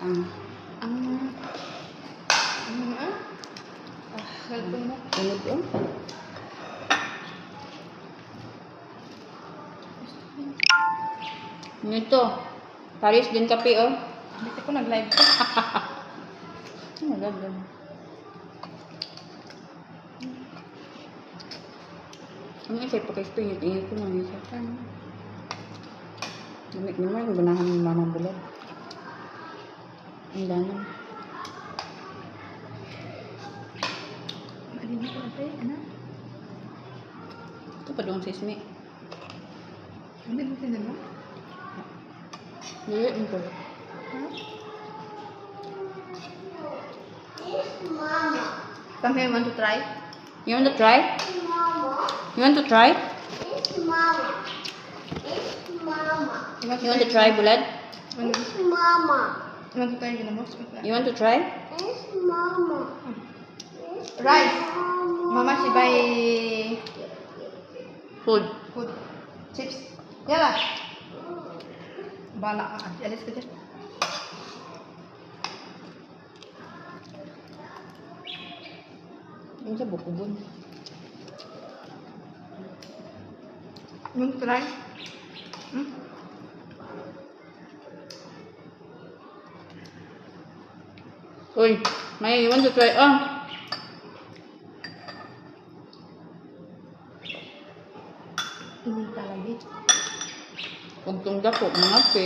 Ang galpon mo. Ano to? Ano to? Paris din kape, oh. Dito ko nag-live ko. Ano gagawin? Ano yung sa pakis to? Ingat ko lang isa. Gamit mo naman yung ganahan ng mamang bulag. Ang danan. Malinis ko ate, ano? Ito pa doon sismi. Hindi mo tinanong? Dili, ito. Come here, want to try? You want to try? You want to try? You You want to try, Bulad? You want to try yun mo? You want to try? Rice. Mama, she buy Food. food. Chips. Yala. Bala ka. Alis ka dyan. Ano sa bukubon? You want to try? Uy, Maya, you want to try? Oh! Ini talaga. Huwag tong dako, mga pe.